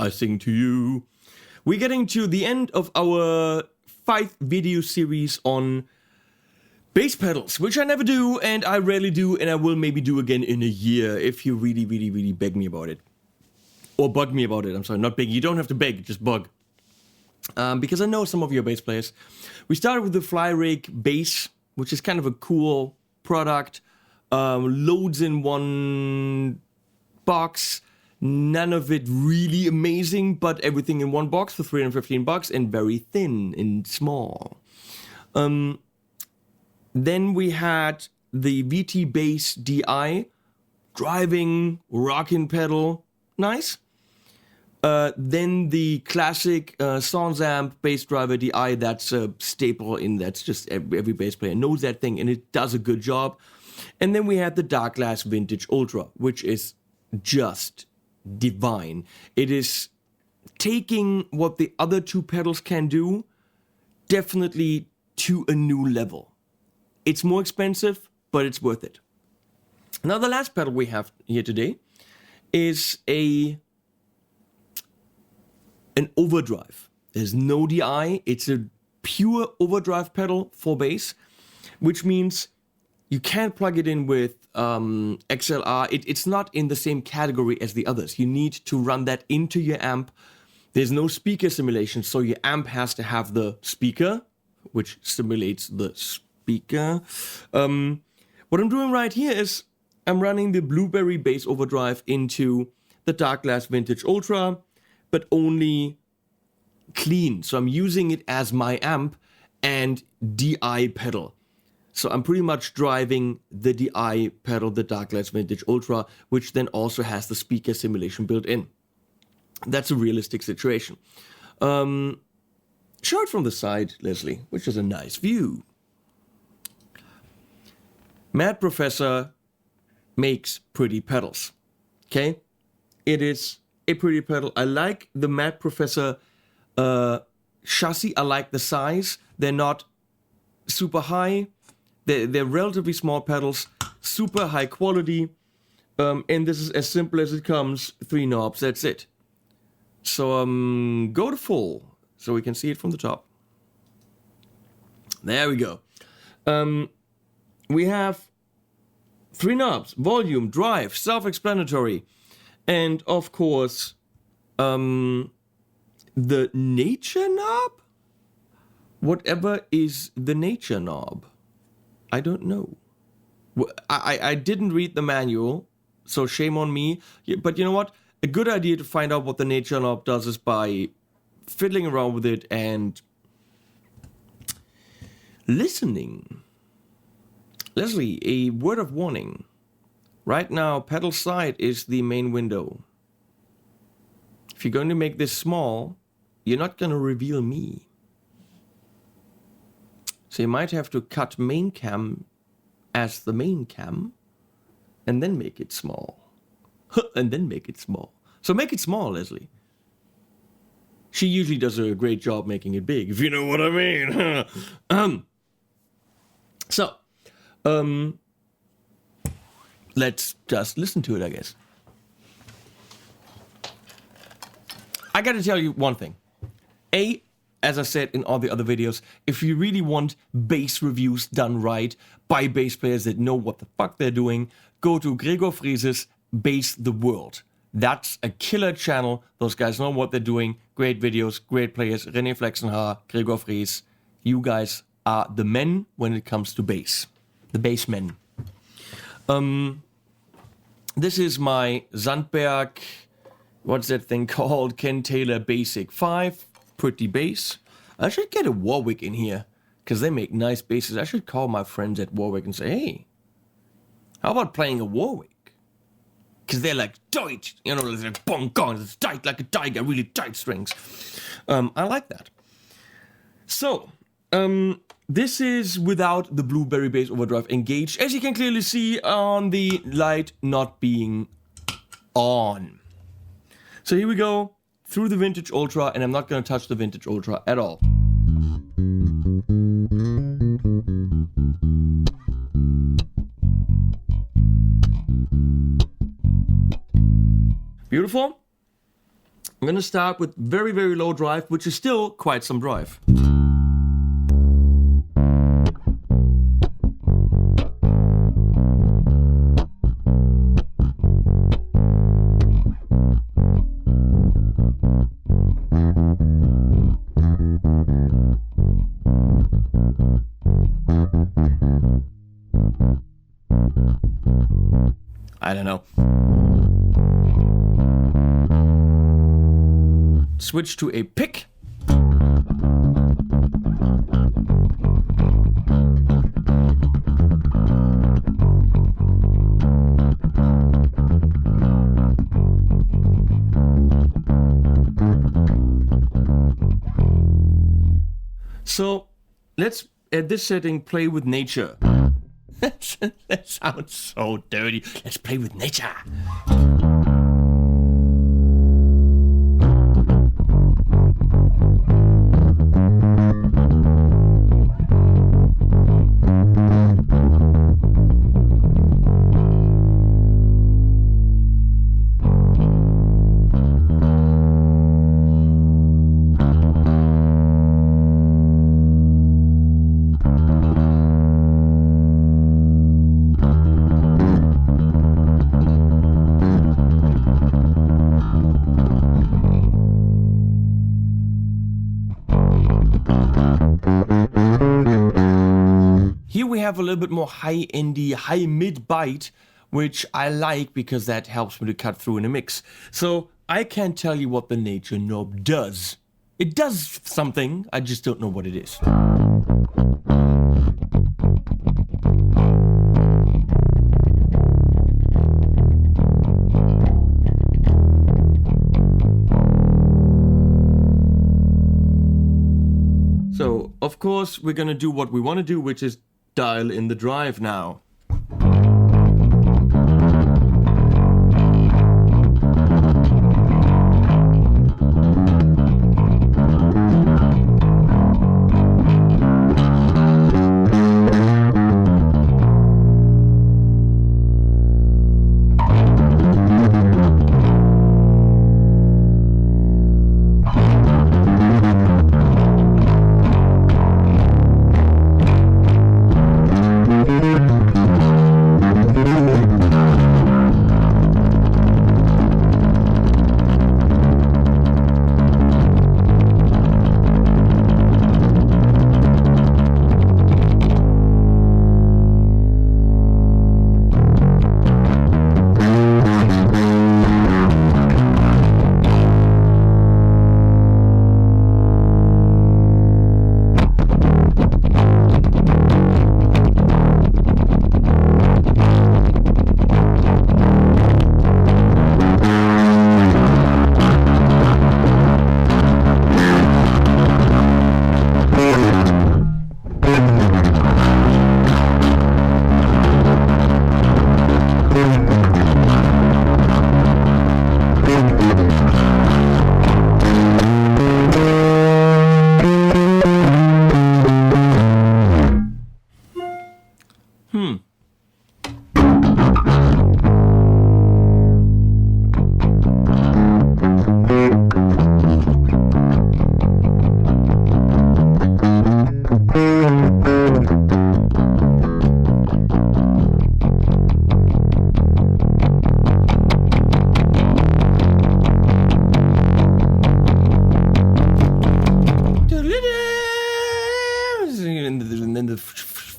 I sing to you. We're getting to the end of our 5th video series on bass pedals, which I never do, and I rarely do, and I will maybe do again in a year if you really, really, really beg me about it. Or bug me about it, I'm sorry, not beg. You don't have to beg, just bug. Because I know some of your bass players. We started with the Flyrake bass, which is kind of a cool product. Loads in one box. None of it really amazing, but everything in one box for $315 and very thin and small. Then we had the VT Bass DI, driving, rockin' pedal, nice. Then the classic Sandberg bass driver DI, that's a staple that's just every bass player knows that thing and it does a good job. And then we had the Dark Glass Vintage Ultra, which is just divine. It is taking what the other two pedals can do, definitely to a new level. It's more expensive, but it's worth it. Now the last pedal we have here today is an Overdrive. There's no DI, it's a pure Overdrive pedal for bass, which means you can't plug it in with XLR. It's not in the same category as the others. You need to run that into your amp. There's no speaker simulation, so your amp has to have the speaker, which simulates the speaker. What I'm doing right here is I'm running the Blueberry Bass Overdrive into the Dark Glass Vintage Ultra, but only clean. So I'm using it as my amp and DI pedal. So I'm pretty much driving the DI pedal, the Dark Glass Vintage Ultra, which then also has the speaker simulation built in. That's a realistic situation. Show it from the side, Leslie, which is a nice view. Mad Professor makes pretty pedals. Okay? It is a pretty pedal. I like the Mad Professor chassis. I like the size. They're not super high. They're relatively small pedals, super high quality, and this is as simple as it comes. 3 knobs, that's it. So go to full, so we can see it from the top. There we go. We have 3 knobs: volume, drive, self-explanatory, and of course, the nature knob? Whatever is the nature knob? I don't know. I didn't read the manual, so shame on me. But you know what? A good idea to find out what the nature knob does is by fiddling around with it and listening. Leslie, a word of warning. Right now, pedal side is the main window. If you're going to make this small, you're not going to reveal me. So you might have to cut main cam as the main cam and then make it small. And then make it small. So make it small, Leslie. She usually does a great job making it big, if you know what I mean. Let's just listen to it, I guess. I gotta tell you one thing. As I said in all the other videos, if you really want bass reviews done right by bass players that know what the fuck they're doing, go to Gregor Friese's Bass the World. That's a killer channel. Those guys know what they're doing. Great videos, great players. René Flexenhaar, Gregor Fries. You guys are the men when it comes to bass. The bass men. This is my Sandberg, what's that thing called? Ken Taylor Basic 5. Pretty bass. I should get a Warwick in here, because they make nice basses. I should call my friends at Warwick and say, hey, how about playing a Warwick? Because they're like tight, you know, they're like bong gong, it's tight like a tiger, really tight strings. I like that. So, this is without the Blueberry Bass Overdrive engaged, as you can clearly see on the light not being on. So here we go, through the Vintage Ultra, and I'm not going to touch the Vintage Ultra at all. Beautiful. I'm going to start with very, very low drive, which is still quite some drive. I don't know. Switch to a pick. So let's, at this setting, play with nature. That sounds so dirty. Let's play with nature. Here we have a little bit more high-endy, high-mid bite, which I like because that helps me to cut through in a mix. So I can't tell you what the nature knob does. It does something, I just don't know what it is. So, of course, we're gonna do what we want to do, which is dial in the drive now.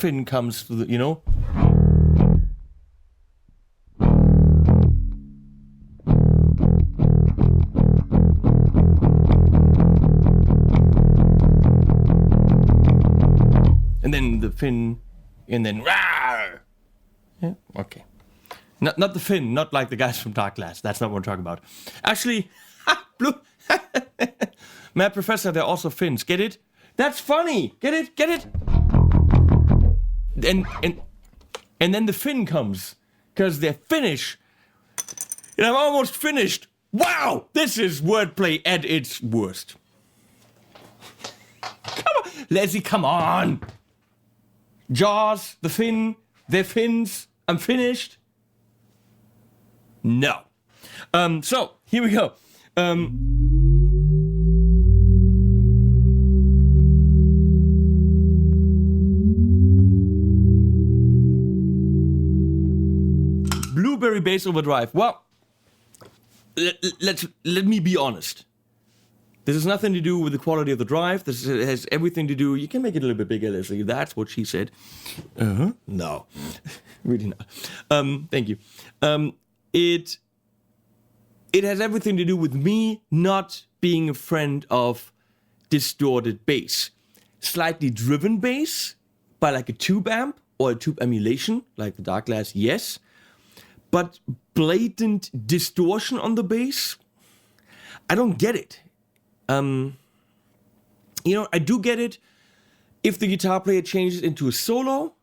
fin comes through the, you know? And then the fin, and then rawr! Yeah, okay. Not the fin, not like the guys from Dark Glass. That's not what I'm talking about. Actually, blue. Mad Professor, they're also fins. Get it? That's funny. Get it? Get it? And then the fin comes because they're Finnish. And I'm almost finished. Wow, this is wordplay at its worst. Come on, Leslie, come on. Jaws, the fin, they're fins. I'm finished. No. So, here we go. Blueberry Bass Overdrive. Well, let me be honest. This has nothing to do with the quality of the drive. This has everything to do... You can make it a little bit bigger, Leslie. That's what she said. No. Really not. Thank you. It has everything to do with me not being a friend of distorted bass. Slightly driven bass by like a tube amp or a tube emulation, like the Dark Glass, yes. But blatant distortion on the bass, I don't get it. I do get it if the guitar player changes into a solo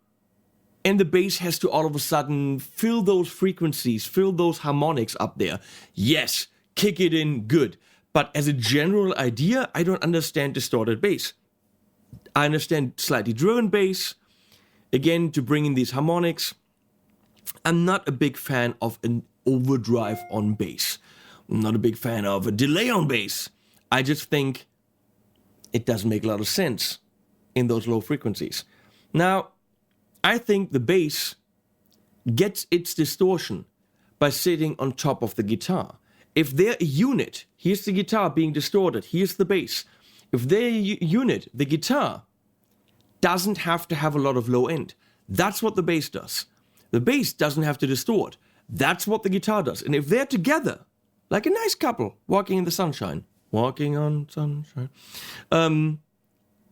and the bass has to all of a sudden fill those frequencies, fill those harmonics up there. Yes, kick it in, good. But as a general idea, I don't understand distorted bass. I understand slightly driven bass, again, to bring in these harmonics. I'm not a big fan of an overdrive on bass. I'm not a big fan of a delay on bass. I just think it doesn't make a lot of sense in those low frequencies. Now, I think the bass gets its distortion by sitting on top of the guitar. If they're a unit, here's the guitar being distorted, here's the bass. If they're a unit, the guitar doesn't have to have a lot of low end. That's what the bass does. The bass doesn't have to distort. That's what the guitar does. And if they're together, like a nice couple walking in the sunshine, walking on sunshine,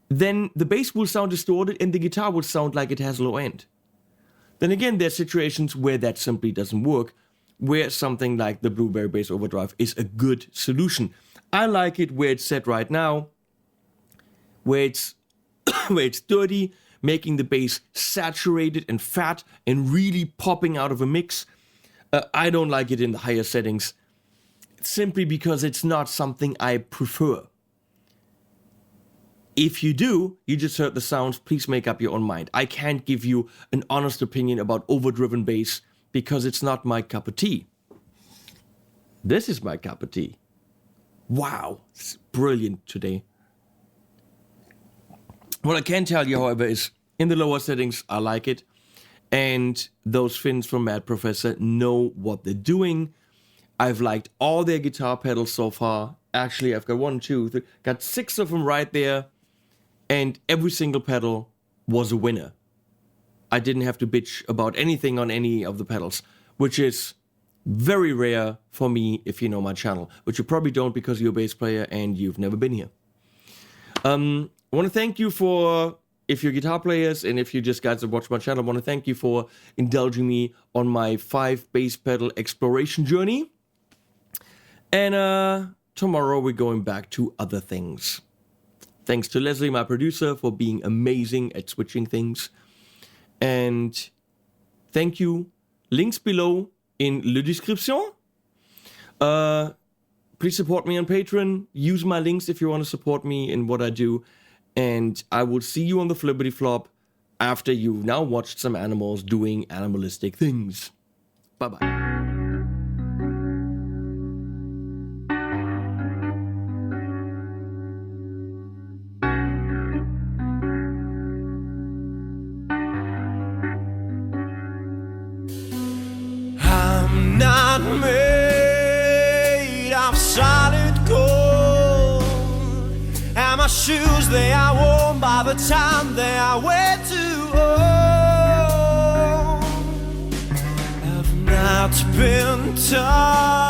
then the bass will sound distorted and the guitar will sound like it has low end. Then again, there are situations where that simply doesn't work, where something like the Blueberry Bass Overdrive is a good solution. I like it where it's set right now, where it's where it's dirty, making the bass saturated and fat and really popping out of a mix. I don't like it in the higher settings, simply because it's not something I prefer. If you do, you just heard the sounds, please make up your own mind. I can't give you an honest opinion about overdriven bass because it's not my cup of tea. This is my cup of tea. Wow, it's brilliant today. What I can tell you, however, is in the lower settings, I like it. And those fins from Mad Professor know what they're doing. I've liked all their guitar pedals so far. Actually, I've got 1, 2, 3, got 6 of them right there. And every single pedal was a winner. I didn't have to bitch about anything on any of the pedals, which is very rare for me if you know my channel, which you probably don't because you're a bass player and you've never been here. I want to thank you for, if you're guitar players and if you just guys have watched my channel, I want to thank you for indulging me on my 5 bass pedal exploration journey. And tomorrow we're going back to other things. Thanks to Leslie, my producer, for being amazing at switching things. And thank you. Links below in le description. Please support me on Patreon. Use my links if you want to support me in what I do. And I will see you on the Flippity Flop after you've now watched some animals doing animalistic things. Bye-bye. Not made of solid gold, and my shoes, they are worn by the time they are way too old. that's been touched.